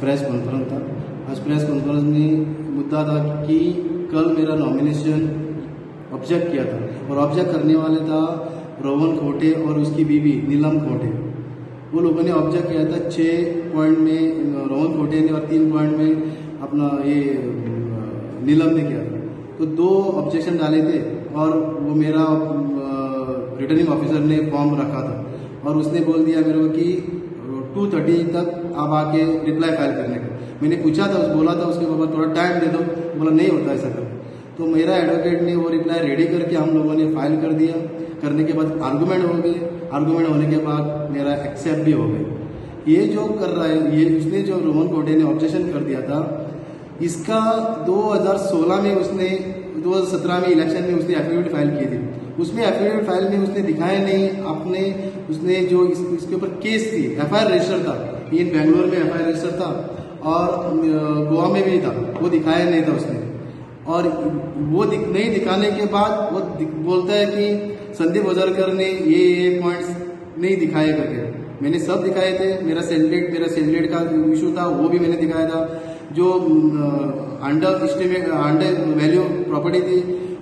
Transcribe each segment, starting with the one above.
Press conference था। आज press conference में मुद्दा था कि कल मेरा नॉमिनेशन ऑब्जेक्ट किया था और ऑब्जेक्ट करने वाले था रोहन खोटे और उसकी बीवी नीलम खोटे। वो लोगों ने ऑब्जेक्ट किया था 6 पॉइंट में रोहन खोटे ने और 3 पॉइंट में अपना ये नीलम ने किया था। तो 2 ऑब्जेक्शन डाले थे और वो मेरा रिटर्निंग ऑफिसर ने फॉर्म रखा था और उसने बोल दिया मेरे को कि 2:30 तक आप आके रिप्लाई फाइल करने का। मैंने पूछा था, बोला था उसके बाद थोड़ा टाइम दे दो, बोला नहीं होता ऐसा कर। तो मेरा एडवोकेट ने वो रिप्लाई रेडी करके हम लोगों ने फाइल कर दिया। करने के बाद आर्गूमेंट हो गए, आर्गूमेंट होने के बाद मेरा एक्सेप्ट भी हो गए। ये जो कर रहा है, ये उसने जो रोहन कोटे ने ऑब्जेक्शन कर दिया था, इसका 2016 में उसने 2017 में इलेक्शन में उसने एफिडेविट फाइल की थी। उसमें एफिडेविट फाइल में उसने दिखाया नहीं अपने, उसने जो इसके ऊपर केस थी, एफआईआर रजिस्टर था, इन बेंगलोर में एफआईआर रजिस्टर था और गोवा में भी था, वो दिखाया नहीं था उसने। और वो नहीं दिखाने के बाद वो बोलता है कि संदीप वजरकर ने ये पॉइंट्स नहीं दिखाए करके। मैंने सब दिखाए थे। मेरा सेलरेट का इशू था वो भी मैंने दिखाया था। जो अंडर वैल्यू प्रॉपर्टी थी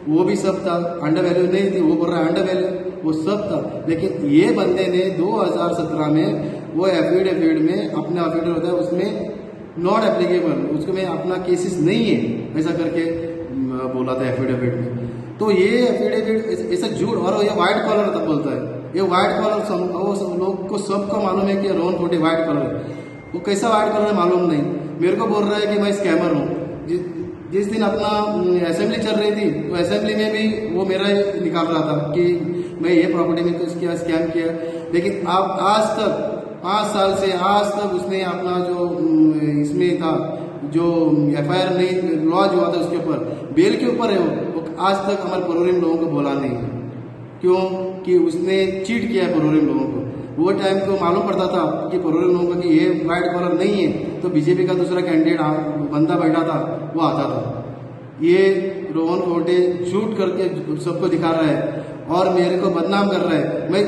वो भी सब था। अंडर वैल्यू नहीं थी, वो बोल रहा है अंडर वैल्यू, वो सब था। लेकिन ये बंदे ने 2017 में वो एफिडेविट में अपना एफिडेविट होता है उसमें नॉट एप्लीकेबल, उसको में अपना केसेस नहीं है ऐसा करके बोला था एफिडेविट में। तो ये एफिडेविट ऐसा झूठ, और ये व्हाइट कॉलर तब बोलता है, ये व्हाइट कॉलर लोग को सबको मालूम है कि रोहन खोटे व्हाइट कॉलर है। वो कैसा व्हाइट कॉलर है मालूम नहीं। मेरे को बोल रहा है कि मैं स्कैमर हूँ। जिस दिन अपना असेंबली चल रही थी तो असेंबली में भी वो मेरा निकाल रहा था कि मैं ये प्रॉपर्टी में कुछ किया, स्कैम किया। लेकिन आप आज तक 5 साल से आज तक उसने अपना जो इसमें था, जो एफआईआर नहीं लॉज हुआ था उसके ऊपर, बेल के ऊपर है वो आज तक हमारे प्रोग्राम लोगों को बोला नहीं है। क्यों? कि उसने चीट किया है प्रोग्राम लोगों को। वो टाइम को मालूम पड़ता था कि प्रोग्राम लोगों को कि ये व्हाइट कॉलर नहीं है, तो बीजेपी का दूसरा कैंडिडेट बंदा बैठा था वो आता था। ये रोहन खोटे झूठ करके सबको दिखा रहा है और मेरे को बदनाम कर रहा है। मैं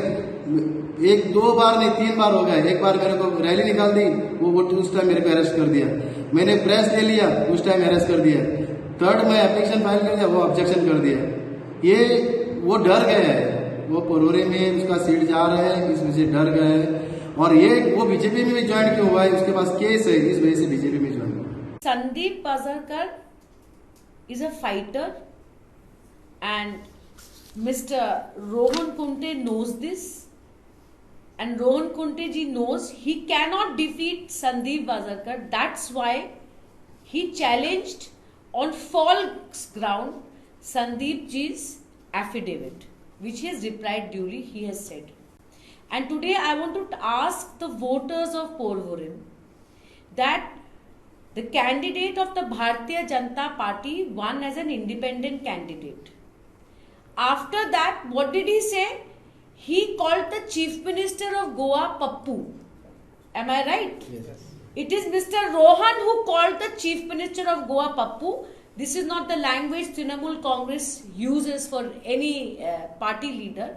1-2 बार नहीं 3 बार हो गया। एक बार मेरे को रैली निकाल दी, वो उस टाइम मेरे को अरेस्ट कर दिया। मैंने प्रेस ले लिया, उस टाइम अरेस्ट कर दिया। 3rd में एप्लीकेशन फाइल कर दिया, वो ऑब्जेक्शन कर दिया। ये वो डर गया है, वो परोरे में उसका सीट जा रहा है, इस वजह से डर गया है। और ये वो बीजेपी में भी ज्वाइन क्यों हुआ है, उसके पास केस है, इस वजह से बीजेपी में ज्वाइन हुआ। Sandeep वाजरकर is a fighter and Mr. Rohan Kunte knows this, and Rohan Kunte ji knows he cannot defeat Sandeep Wazarkar. That's why he challenged on false ground Sandeep ji's affidavit, which he has replied duly, he has said. And today I want to ask the voters of Porvorim that the candidate of the Bharatiya Janata Party won as an independent candidate. After that, what did he say? He called the Chief Minister of Goa Pappu. Am I right? Yes. It is Mr. Rohan who called the Chief Minister of Goa Pappu. This is not the language Trinamool Congress uses for any party leader.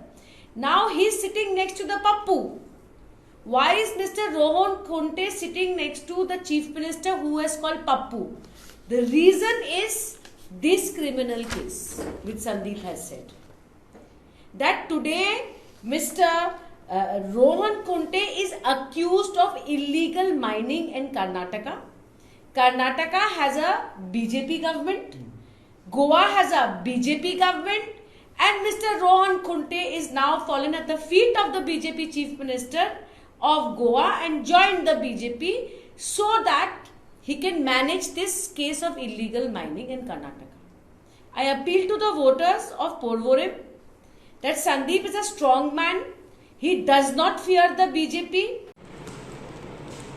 Now he is sitting next to the Pappu. Why is Mr. Rohan Kunte sitting next to the Chief Minister who has called Pappu? The reason is this criminal case which Sandeep has said. That today Mr. Rohan Kunte is accused of illegal mining in Karnataka. Karnataka has a BJP government. Goa has a BJP government. And Mr. Rohan Kunte is now fallen at the feet of the BJP Chief Minister of Goa and joined the BJP so that he can manage this case of illegal mining in Karnataka. I appeal to the voters of Porvorim that Sandeep is a strong man. He does not fear the BJP.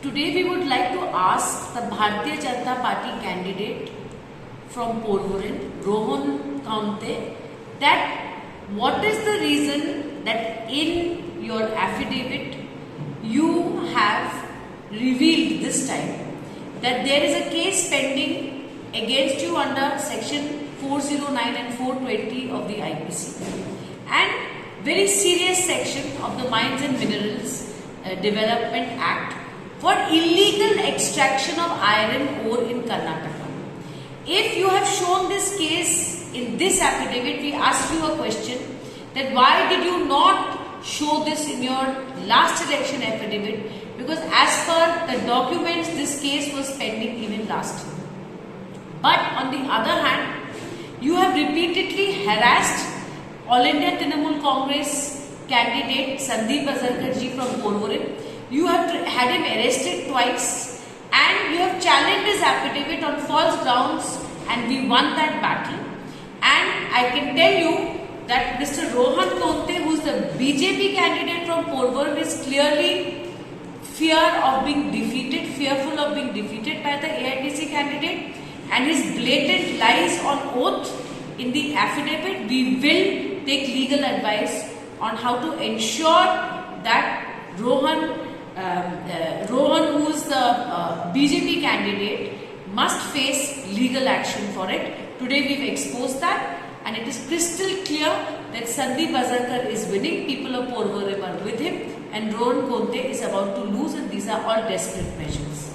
Today we would like to ask the Bharatiya Janata Party candidate from Porvorim, Rohan Kunte, that what is the reason that in your affidavit you have revealed this time that there is a case pending against you under section 409 and 420 of the IPC, and very serious section of the Mines and Minerals Development Act for illegal extraction of iron ore in Karnataka. If you have shown this case in this affidavit, we asked you a question that why did you not show this in your last election affidavit, because as per the documents this case was pending even last year. But on the other hand, you have repeatedly harassed All India Trinamool Congress candidate Sandeep Bazarkar ji from Porvorim. You have had him arrested twice and you have challenged his affidavit on false grounds, and we won that battle. And I can tell you that Mr. Rohan Konte, who is the BJP candidate from Porvorim, is clearly fearful of being defeated by the AITC candidate, and his blatant lies on oath in the affidavit. We will take legal advice on how to ensure that Rohan, who is the BJP candidate, must face legal action for it. Today we've exposed that, and it is crystal clear that Sandeep Bazarkar is winning, people of Porvorim are with him, and Rohan Konte is about to lose, and these are all desperate measures.